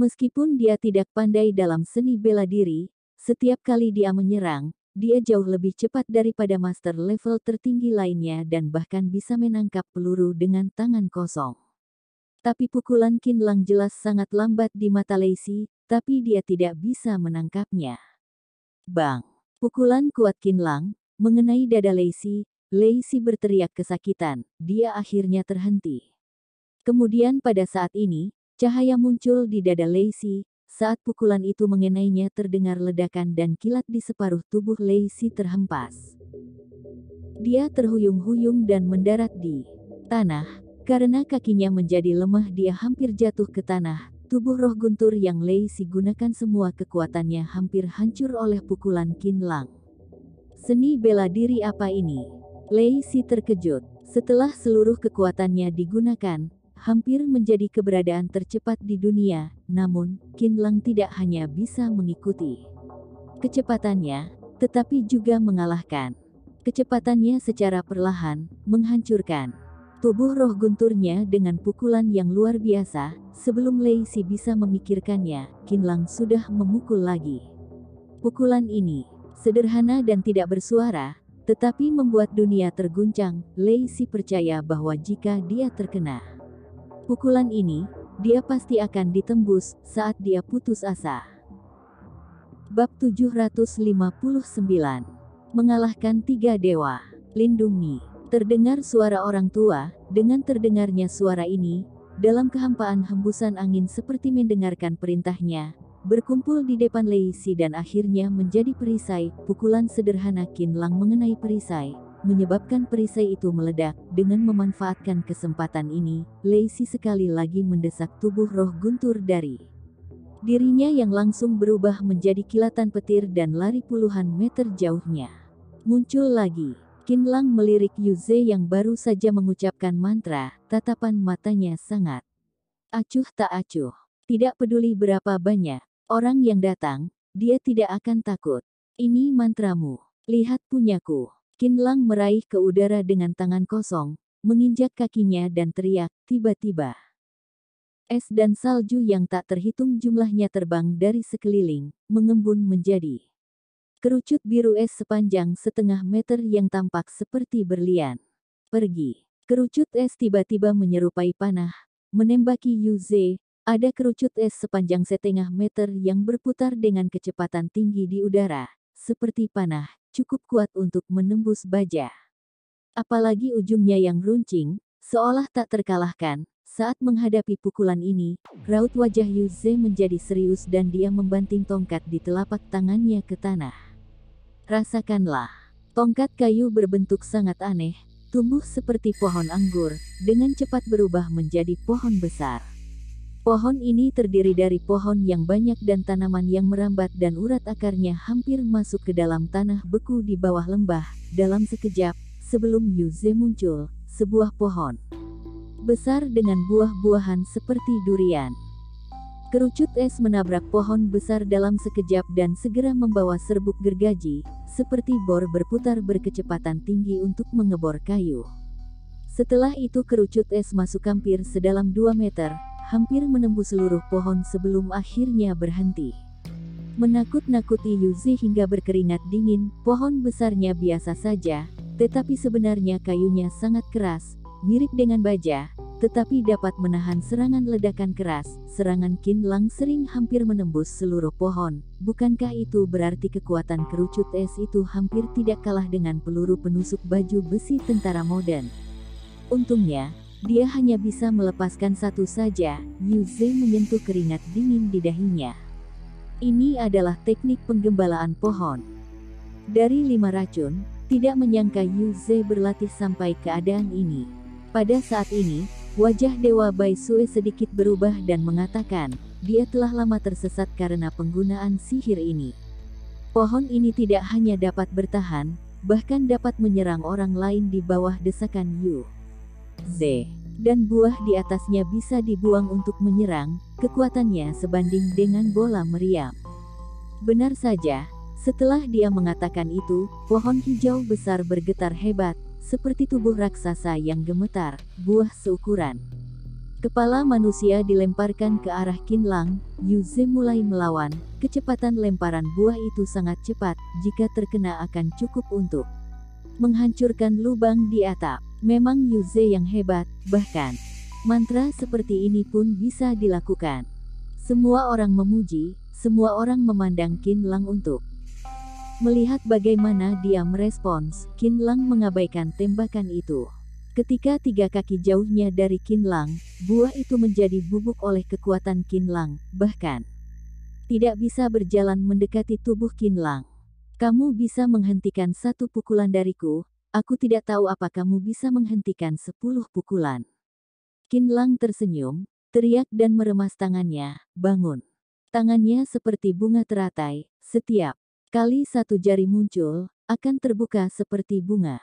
Meskipun dia tidak pandai dalam seni bela diri, setiap kali dia menyerang, dia jauh lebih cepat daripada master level tertinggi lainnya dan bahkan bisa menangkap peluru dengan tangan kosong. Tapi pukulan Qinlang jelas sangat lambat di mata Lacey, tapi dia tidak bisa menangkapnya. Bang! Pukulan kuat Qinlang mengenai dada Lacey. Lacey berteriak kesakitan. Dia akhirnya terhenti. Kemudian pada saat ini, cahaya muncul di dada Lacey. Saat pukulan itu mengenainya terdengar ledakan dan kilat di separuh tubuh Lacey terhempas. Dia terhuyung-huyung dan mendarat di tanah. Karena kakinya menjadi lemah dia hampir jatuh ke tanah. Tubuh roh guntur yang Lacey gunakan semua kekuatannya hampir hancur oleh pukulan Qinlang. Seni bela diri apa ini? Lacey terkejut. Setelah seluruh kekuatannya digunakan, hampir menjadi keberadaan tercepat di dunia, namun, Qinlang tidak hanya bisa mengikuti kecepatannya, tetapi juga mengalahkan kecepatannya secara perlahan, menghancurkan tubuh roh gunturnya dengan pukulan yang luar biasa. sebelum Lei Si bisa memikirkannya, Qinlang sudah memukul lagi. Pukulan ini sederhana dan tidak bersuara, tetapi membuat dunia terguncang. Lei Si percaya bahwa jika dia terkena pukulan ini, dia pasti akan ditembus saat dia putus asa. Bab 759. Mengalahkan tiga dewa. Lindungi. Terdengar suara orang tua. Dengan terdengarnya suara ini, dalam kehampaan hembusan angin seperti mendengarkan perintahnya, berkumpul di depan Lei Si dan akhirnya menjadi perisai. Pukulan sederhana Qinlang mengenai perisai, menyebabkan perisai itu meledak. Dengan memanfaatkan kesempatan ini, Lei Si sekali lagi mendesak tubuh roh guntur dari dirinya yang langsung berubah menjadi kilatan petir dan lari puluhan meter jauhnya. Muncul lagi. Qinlang melirik Yu Ze yang baru saja mengucapkan mantra. Tatapan matanya sangat acuh tak acuh. Tidak peduli berapa banyak orang yang datang, dia tidak akan takut. Ini mantramu. Lihat punyaku. Qinlang meraih ke udara dengan tangan kosong, menginjak kakinya dan teriak. Tiba-tiba es dan salju yang tak terhitung jumlahnya terbang dari sekeliling, mengembun menjadi kerucut biru es sepanjang setengah meter yang tampak seperti berlian. Pergi. Kerucut es tiba-tiba menyerupai panah, menembaki Yu Ze. Ada kerucut es sepanjang setengah meter yang berputar dengan kecepatan tinggi di udara, seperti panah, cukup kuat untuk menembus baja. Apalagi ujungnya yang runcing, seolah tak terkalahkan. Saat menghadapi pukulan ini, raut wajah Yu Ze menjadi serius dan dia membanting tongkat di telapak tangannya ke tanah. Rasakanlah. Tongkat kayu berbentuk sangat aneh, tumbuh seperti pohon anggur, dengan cepat berubah menjadi pohon besar. Pohon ini terdiri dari pohon yang banyak dan tanaman yang merambat dan urat akarnya hampir masuk ke dalam tanah beku di bawah lembah. Dalam sekejap, sebelum Yu Ze muncul, sebuah pohon besar dengan buah-buahan seperti durian. Kerucut es menabrak pohon besar dalam sekejap dan segera membawa serbuk gergaji, seperti bor berputar berkecepatan tinggi untuk mengebor kayu. Setelah itu kerucut es masuk hampir sedalam 2 meter, hampir menembus seluruh pohon sebelum akhirnya berhenti. Menakut-nakuti Yu Ze hingga berkeringat dingin. Pohon besarnya biasa saja, tetapi sebenarnya kayunya sangat keras, mirip dengan baja, tetapi dapat menahan serangan ledakan keras. Serangan Qinlang sering hampir menembus seluruh pohon. Bukankah itu berarti kekuatan kerucut es itu hampir tidak kalah dengan peluru penusuk baju besi tentara modern? Untungnya, dia hanya bisa melepaskan satu saja. Yu Ze menyentuh keringat dingin di dahinya. Ini adalah teknik penggembalaan pohon. Dari 5 racun, tidak menyangka Yu Ze berlatih sampai keadaan ini. Pada saat ini, wajah Dewa Bai Sue sedikit berubah dan mengatakan, dia telah lama tersesat karena penggunaan sihir ini. Pohon ini tidak hanya dapat bertahan, bahkan dapat menyerang orang lain di bawah desakan Yu Ze. Dan buah di atasnya bisa dibuang untuk menyerang, kekuatannya sebanding dengan bola meriam. Benar saja, setelah dia mengatakan itu, pohon hijau besar bergetar hebat, seperti tubuh raksasa yang gemetar. Buah seukuran kepala manusia dilemparkan ke arah Qinlang. Yu Ze mulai melawan. Kecepatan lemparan buah itu sangat cepat, jika terkena akan cukup untuk menghancurkan lubang di atap. Memang Yu Ze yang hebat, bahkan mantra seperti ini pun bisa dilakukan. Semua orang memuji, semua orang memandang Qinlang untuk melihat bagaimana dia merespons. Qinlang mengabaikan tembakan itu. Ketika 3 kaki jauhnya dari Qinlang, buah itu menjadi bubuk oleh kekuatan Qinlang, bahkan tidak bisa berjalan mendekati tubuh Qinlang. Kamu bisa menghentikan 1 pukulan dariku, aku tidak tahu apa kamu bisa menghentikan 10 pukulan. Qinlang tersenyum, teriak dan meremas tangannya. Bangun. Tangannya seperti bunga teratai, setiap kali 1 jari muncul, akan terbuka seperti bunga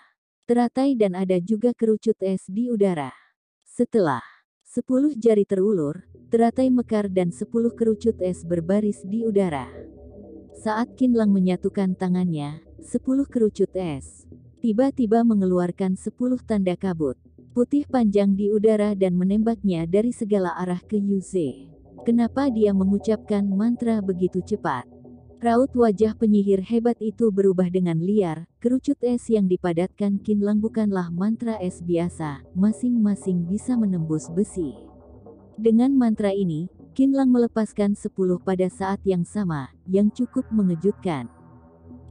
teratai dan ada juga kerucut es di udara. Setelah 10 jari terulur, teratai mekar dan 10 kerucut es berbaris di udara. Saat Qinlang menyatukan tangannya, 10 kerucut es tiba-tiba mengeluarkan 10 tanda kabut. putih panjang di udara dan menembaknya dari segala arah ke Yuze. Kenapa dia mengucapkan mantra begitu cepat? Raut wajah penyihir hebat itu berubah dengan liar, kerucut es yang dipadatkan Qinlang bukanlah mantra es biasa, masing-masing bisa menembus besi. Dengan mantra ini, Qinlang melepaskan 10 pada saat yang sama, yang cukup mengejutkan.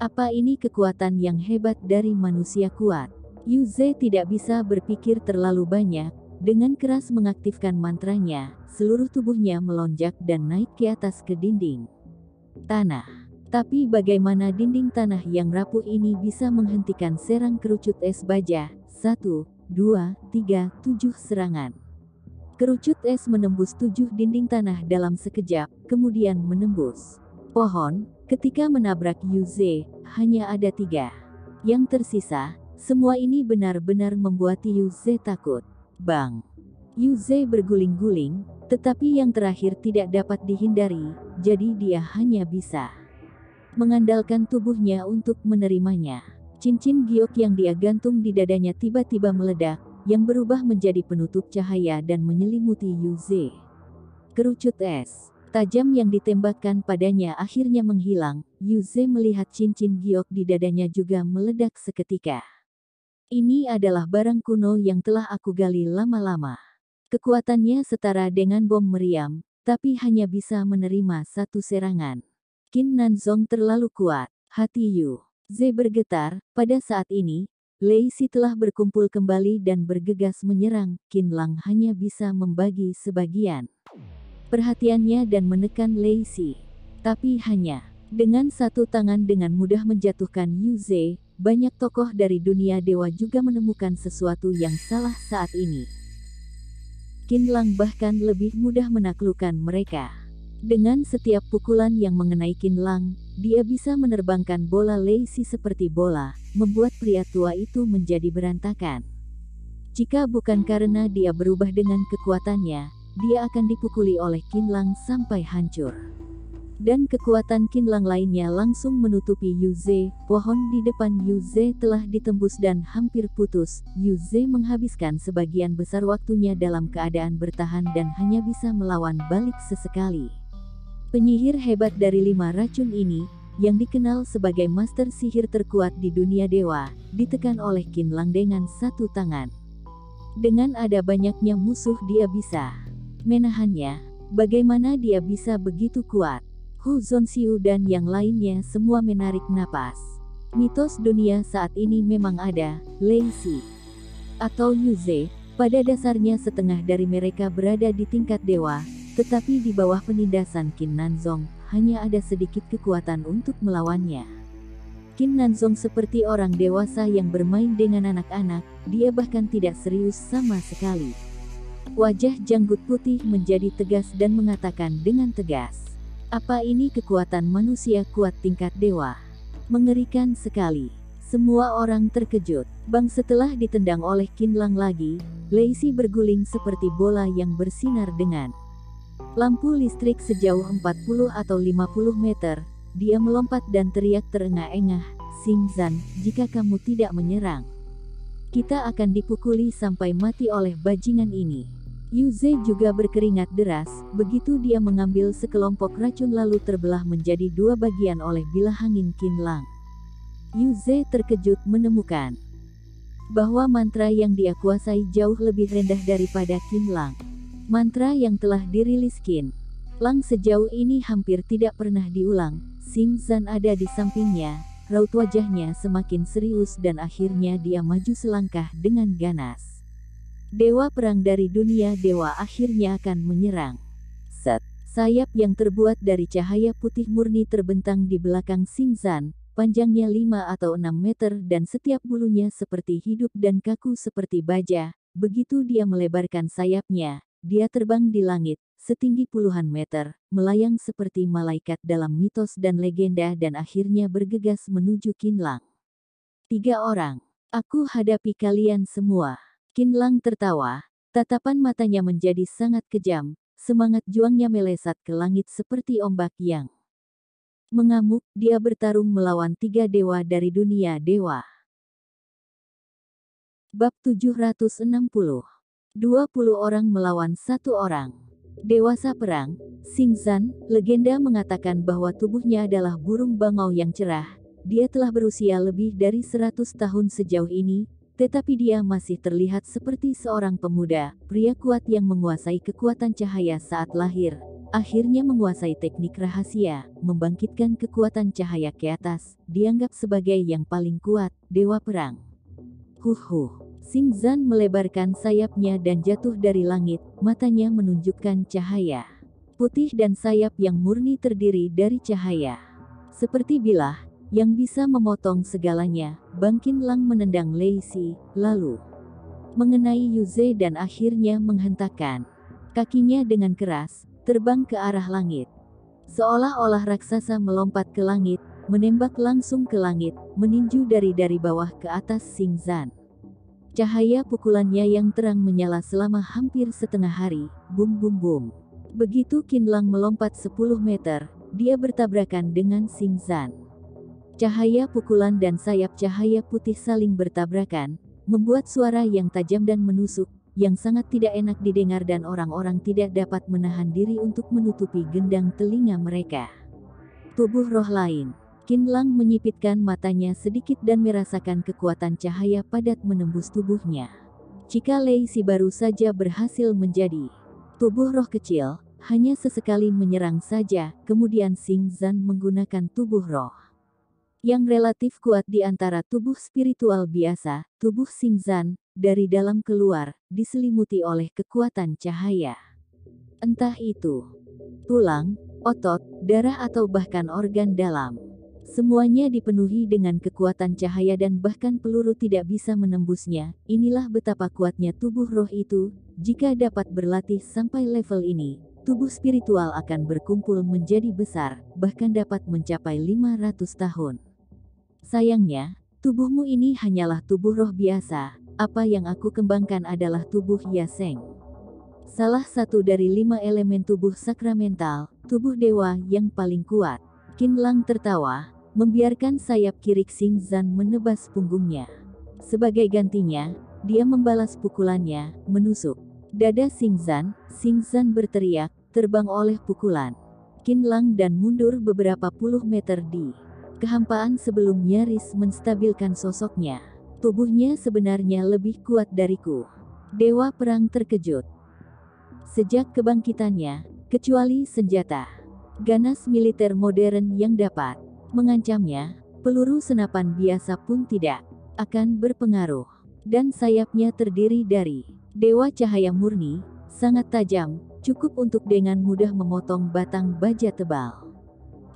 Apa ini kekuatan yang hebat dari manusia kuat? Yuze tidak bisa berpikir terlalu banyak, dengan keras mengaktifkan mantranya, seluruh tubuhnya melonjak dan naik ke atas ke dinding tanah. Tapi bagaimana dinding tanah yang rapuh ini bisa menghentikan serang kerucut es baja? 1, 2, 3, 7 serangan. Kerucut es menembus 7 dinding tanah dalam sekejap, kemudian menembus pohon. Ketika menabrak Yuze, hanya ada 3. Yang tersisa, semua ini benar-benar membuat Yuze takut. Bang! Yuze berguling-guling, tetapi yang terakhir tidak dapat dihindari, jadi dia hanya bisa mengandalkan tubuhnya untuk menerimanya. Cincin giok yang dia gantung di dadanya tiba-tiba meledak, yang berubah menjadi penutup cahaya dan menyelimuti Yuze. Kerucut es tajam yang ditembakkan padanya akhirnya menghilang. Yuze melihat cincin giok di dadanya juga meledak seketika. Ini adalah barang kuno yang telah aku gali lama-lama. Kekuatannya setara dengan bom meriam, tapi hanya bisa menerima 1 serangan. Qin Nanzong terlalu kuat. Hati Yuze bergetar. Pada saat ini, Lei Si telah berkumpul kembali dan bergegas menyerang. Qinlang hanya bisa membagi sebagian perhatiannya dan menekan Lei Si. Tapi hanya dengan 1 tangan dengan mudah menjatuhkan Yuze. Banyak tokoh dari dunia dewa juga menemukan sesuatu yang salah saat ini. Qinlang bahkan lebih mudah menaklukkan mereka. Dengan setiap pukulan yang mengenai Qinlang, dia bisa menerbangkan bola Lei Si seperti bola, membuat pria tua itu menjadi berantakan. Jika bukan karena dia berubah dengan kekuatannya, dia akan dipukuli oleh Qinlang sampai hancur. Dan kekuatan Qinlang lainnya langsung menutupi Yuze. Pohon di depan Yuze telah ditembus dan hampir putus. Yuze menghabiskan sebagian besar waktunya dalam keadaan bertahan dan hanya bisa melawan balik sesekali. Penyihir hebat dari 5 racun ini, yang dikenal sebagai master sihir terkuat di dunia dewa, ditekan oleh Qinlang dengan 1 tangan. Dengan ada banyaknya musuh dia bisa menahannya. Bagaimana dia bisa begitu kuat? Hu Zonxiu dan yang lainnya semua menarik napas. Mitos dunia saat ini memang ada, Lei Si atau Yuze, pada dasarnya setengah dari mereka berada di tingkat dewa, tetapi di bawah penindasan Qin Nanzong, hanya ada sedikit kekuatan untuk melawannya. Qin Nanzong seperti orang dewasa yang bermain dengan anak-anak, dia bahkan tidak serius sama sekali. Wajah janggut putih menjadi tegas dan mengatakan dengan tegas. Apa ini kekuatan manusia kuat tingkat dewa? Mengerikan sekali. Semua orang terkejut. Bang setelah ditendang oleh Qinlang lagi, Lei Si berguling seperti bola yang bersinar dengan lampu listrik sejauh 40 atau 50 meter. Dia melompat dan teriak terengah-engah, "Xingzan, jika kamu tidak menyerang, kita akan dipukuli sampai mati oleh bajingan ini." Yuze juga berkeringat deras, begitu dia mengambil sekelompok racun lalu terbelah menjadi 2 bagian oleh bilah angin Qinlang. Yuze terkejut menemukan bahwa mantra yang dia kuasai jauh lebih rendah daripada Qinlang. Mantra yang telah dirilis Qinlang sejauh ini hampir tidak pernah diulang. Xingzan ada di sampingnya, raut wajahnya semakin serius dan akhirnya dia maju selangkah dengan ganas. Dewa perang dari dunia dewa akhirnya akan menyerang. Set. Sayap yang terbuat dari cahaya putih murni terbentang di belakang Xingzan, panjangnya 5 atau 6 meter dan setiap bulunya seperti hidup dan kaku seperti baja. Begitu dia melebarkan sayapnya, dia terbang di langit, setinggi puluhan meter, melayang seperti malaikat dalam mitos dan legenda dan akhirnya bergegas menuju Qinlang. 3 orang. Aku hadapi kalian semua. Qinlang tertawa, tatapan matanya menjadi sangat kejam, semangat juangnya melesat ke langit seperti ombak yang mengamuk. Dia bertarung melawan 3 dewa dari dunia dewa. Bab 760. 20 orang melawan 1 orang. Dewasa perang, Xingzan, legenda mengatakan bahwa tubuhnya adalah burung bangau yang cerah. Dia telah berusia lebih dari 100 tahun sejauh ini, tetapi dia masih terlihat seperti seorang pemuda, pria kuat yang menguasai kekuatan cahaya saat lahir. Akhirnya menguasai teknik rahasia, membangkitkan kekuatan cahaya ke atas, dianggap sebagai yang paling kuat, dewa perang. Xingzan melebarkan sayapnya dan jatuh dari langit, matanya menunjukkan cahaya putih dan sayap yang murni terdiri dari cahaya. Seperti bilah, yang bisa memotong segalanya, Bang Qinlang menendang Lei Si, lalu mengenai Yuze dan akhirnya menghentakkan kakinya dengan keras, terbang ke arah langit. Seolah-olah raksasa melompat ke langit, menembak langsung ke langit, meninju dari bawah ke atas Xingzan. Cahaya pukulannya yang terang menyala selama hampir setengah hari, bum bum bum. Begitu Qinlang melompat 10 meter, dia bertabrakan dengan Xingzan. Cahaya pukulan dan sayap cahaya putih saling bertabrakan, membuat suara yang tajam dan menusuk, yang sangat tidak enak didengar dan orang-orang tidak dapat menahan diri untuk menutupi gendang telinga mereka. Tubuh roh lain. Qinlang menyipitkan matanya sedikit dan merasakan kekuatan cahaya padat menembus tubuhnya. Jika Lei Si baru saja berhasil menjadi tubuh roh kecil, hanya sesekali menyerang saja, kemudian Xingzan menggunakan tubuh roh yang relatif kuat di antara tubuh spiritual biasa, tubuh Xingzan, dari dalam keluar, diselimuti oleh kekuatan cahaya. Entah itu tulang, otot, darah atau bahkan organ dalam. Semuanya dipenuhi dengan kekuatan cahaya dan bahkan peluru tidak bisa menembusnya. Inilah betapa kuatnya tubuh roh itu. Jika dapat berlatih sampai level ini, tubuh spiritual akan berkumpul menjadi besar, bahkan dapat mencapai 500 tahun. Sayangnya, tubuhmu ini hanyalah tubuh roh biasa. Apa yang aku kembangkan adalah tubuh Yaseng. Salah satu dari 5 elemen tubuh sakramental, tubuh dewa yang paling kuat. Qinlang tertawa, membiarkan sayap kiri Xingzan menebas punggungnya. Sebagai gantinya, dia membalas pukulannya, menusuk dada Xingzan. Xingzan berteriak, terbang oleh pukulan Qinlang dan mundur beberapa puluh meter di kehampaan sebelum nyaris menstabilkan sosoknya. Tubuhnya sebenarnya lebih kuat dariku. Dewa perang terkejut. Sejak kebangkitannya, kecuali senjata ganas militer modern yang dapat mengancamnya, peluru senapan biasa pun tidak akan berpengaruh. Dan sayapnya terdiri dari dewa cahaya murni, sangat tajam, cukup untuk dengan mudah memotong batang baja tebal.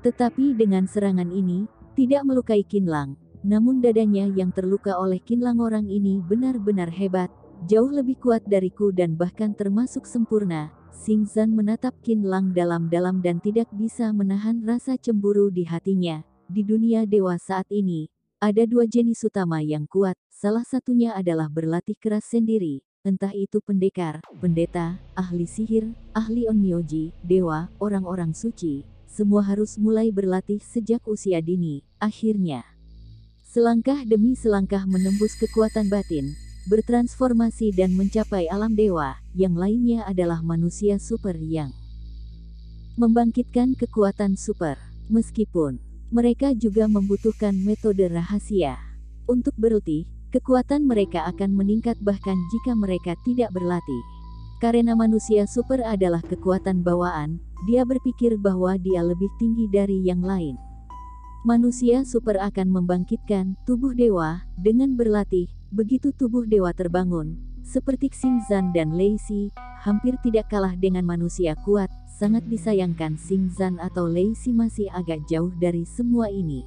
Tetapi dengan serangan ini, tidak melukai Qinlang, namun dadanya yang terluka oleh Qinlang. Orang ini benar-benar hebat, jauh lebih kuat dariku dan bahkan termasuk sempurna. Xingzan menatap Qinlang dalam-dalam dan tidak bisa menahan rasa cemburu di hatinya. Di dunia dewa saat ini, ada 2 jenis utama yang kuat, salah satunya adalah berlatih keras sendiri. Entah itu pendekar, pendeta, ahli sihir, ahli onmyoji, dewa, orang-orang suci, semua harus mulai berlatih sejak usia dini. Akhirnya, selangkah demi selangkah menembus kekuatan batin, bertransformasi dan mencapai alam dewa. Yang lainnya adalah manusia super yang membangkitkan kekuatan super. Meskipun mereka juga membutuhkan metode rahasia untuk berlatih, kekuatan mereka akan meningkat bahkan jika mereka tidak berlatih. Karena manusia super adalah kekuatan bawaan, dia berpikir bahwa dia lebih tinggi dari yang lain. Manusia super akan membangkitkan tubuh dewa dengan berlatih. Begitu tubuh dewa terbangun, seperti Xingzan dan Lei Si, hampir tidak kalah dengan manusia kuat. Sangat disayangkan Xingzan atau Lei Si masih agak jauh dari semua ini.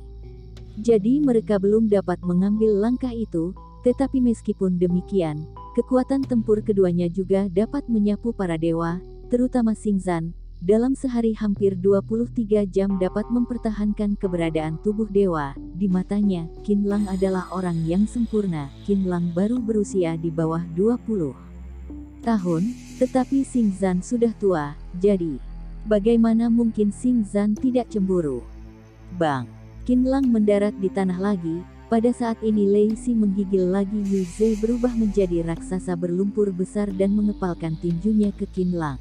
Jadi mereka belum dapat mengambil langkah itu, tetapi meskipun demikian, kekuatan tempur keduanya juga dapat menyapu para dewa, terutama Xingzan. Dalam sehari hampir 23 jam dapat mempertahankan keberadaan tubuh dewa. Di matanya, Qinlang adalah orang yang sempurna. Qinlang baru berusia di bawah 20 tahun, tetapi Xingzan sudah tua, jadi bagaimana mungkin Xingzan tidak cemburu? Bang! Qinlang mendarat di tanah lagi, Pada saat ini Lei Si menggigil lagi. Yu Zhe berubah menjadi raksasa berlumpur besar dan mengepalkan tinjunya ke Qin Lang.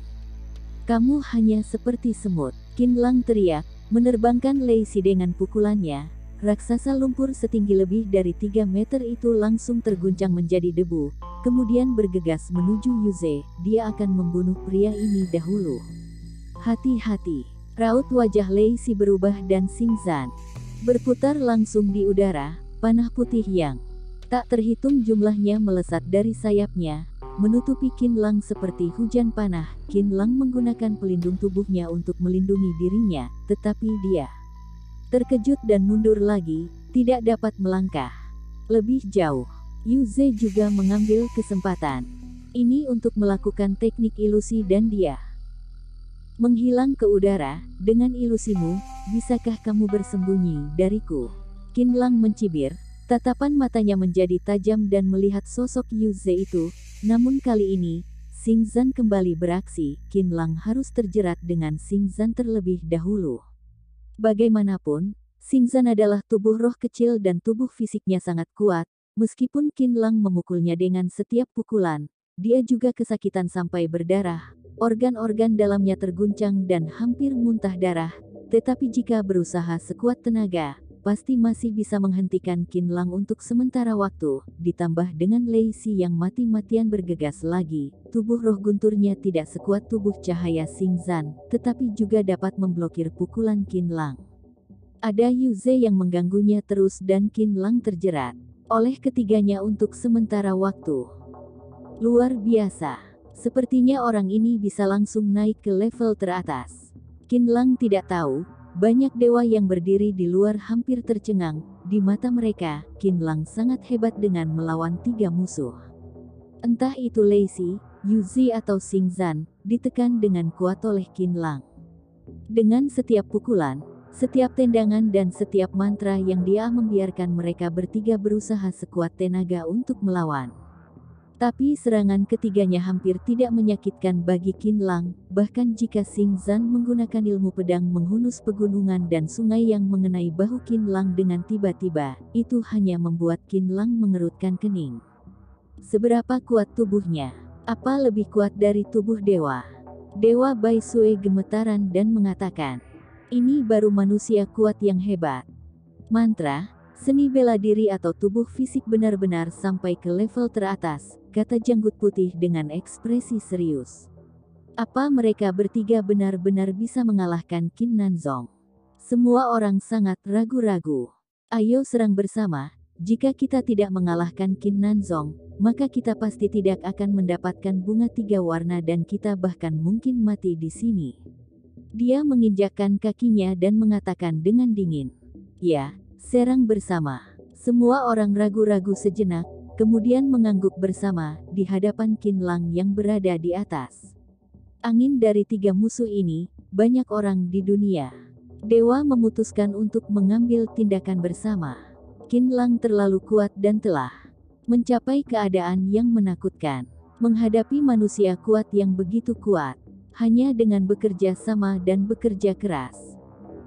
Kamu hanya seperti semut, Qin Lang teriak, menerbangkan Lei Si dengan pukulannya. Raksasa lumpur setinggi lebih dari 3 meter itu langsung terguncang menjadi debu, kemudian bergegas menuju Yu Zhe. Dia akan membunuh pria ini dahulu. Hati-hati. Raut wajah Lei Si berubah dan Xing Zan berputar langsung di udara. Panah putih yang tak terhitung jumlahnya melesat dari sayapnya, menutupi Qin Lang seperti hujan panah. Qin Lang menggunakan pelindung tubuhnya untuk melindungi dirinya, tetapi dia terkejut dan mundur lagi, tidak dapat melangkah lebih jauh. Yu Zhe juga mengambil kesempatan ini untuk melakukan teknik ilusi dan dia menghilang ke udara. Dengan ilusimu, bisakah kamu bersembunyi dariku? Qin Lang mencibir, tatapan matanya menjadi tajam dan melihat sosok Yu Zhe itu. Namun kali ini, Xing Zan kembali beraksi. Qin Lang harus terjerat dengan Xing Zan terlebih dahulu. Bagaimanapun, Xing Zan adalah tubuh roh kecil dan tubuh fisiknya sangat kuat. Meskipun Qin Lang memukulnya dengan setiap pukulan, dia juga kesakitan sampai berdarah. Organ-organ dalamnya terguncang dan hampir muntah darah. Tetapi jika berusaha sekuat tenaga, pasti masih bisa menghentikan Qin Lang untuk sementara waktu. Ditambah dengan Lei Si yang mati-matian bergegas lagi, tubuh roh gunturnya tidak sekuat tubuh cahaya Xing Zan, tetapi juga dapat memblokir pukulan Qin Lang. Ada Yu Zhe yang mengganggunya terus dan Qin Lang terjerat oleh ketiganya untuk sementara waktu. Luar biasa. Sepertinya orang ini bisa langsung naik ke level teratas. Qin Lang tidak tahu, banyak dewa yang berdiri di luar hampir tercengang. Di mata mereka, Qin Lang sangat hebat dengan melawan 3 musuh. Entah itu Lei Si, Yu Zhe atau Xing Zan, ditekan dengan kuat oleh Qin Lang. Dengan setiap pukulan, setiap tendangan dan setiap mantra yang dia membiarkan mereka bertiga berusaha sekuat tenaga untuk melawan. Tapi serangan ketiganya hampir tidak menyakitkan bagi Qin Lang, bahkan jika Xing Zan menggunakan ilmu pedang menghunus pegunungan dan sungai yang mengenai bahu Qin Lang dengan tiba-tiba, itu hanya membuat Qin Lang mengerutkan kening. Seberapa kuat tubuhnya? Apa lebih kuat dari tubuh dewa? Dewa Bai Sui gemetaran dan mengatakan, ini baru manusia kuat yang hebat. Mantra, seni bela diri atau tubuh fisik benar-benar sampai ke level teratas, kata janggut putih dengan ekspresi serius. Apa mereka bertiga benar-benar bisa mengalahkan Qin Nanzong? Semua orang sangat ragu-ragu. Ayo serang bersama, jika kita tidak mengalahkan Qin Nanzong, maka kita pasti tidak akan mendapatkan bunga 3 warna dan kita bahkan mungkin mati di sini. Dia menginjakkan kakinya dan mengatakan dengan dingin, ya, serang bersama. Semua orang ragu-ragu sejenak, kemudian mengangguk bersama di hadapan Qin Lang yang berada di atas. Angin dari 3 musuh ini, banyak orang di dunia. Dewa memutuskan untuk mengambil tindakan bersama. Qin Lang terlalu kuat dan telah mencapai keadaan yang menakutkan. Menghadapi manusia kuat yang begitu kuat, hanya dengan bekerja sama dan bekerja keras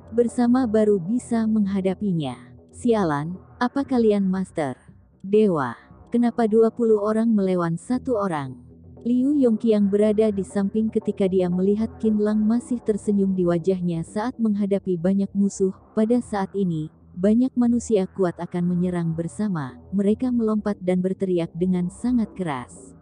bersama baru bisa menghadapinya. Sialan, apa kalian master? Dewa, kenapa 20 orang melawan 1 orang? Liu Yongqiang berada di samping ketika dia melihat Qin Lang masih tersenyum di wajahnya saat menghadapi banyak musuh. Pada saat ini, banyak manusia kuat akan menyerang bersama. Mereka melompat dan berteriak dengan sangat keras.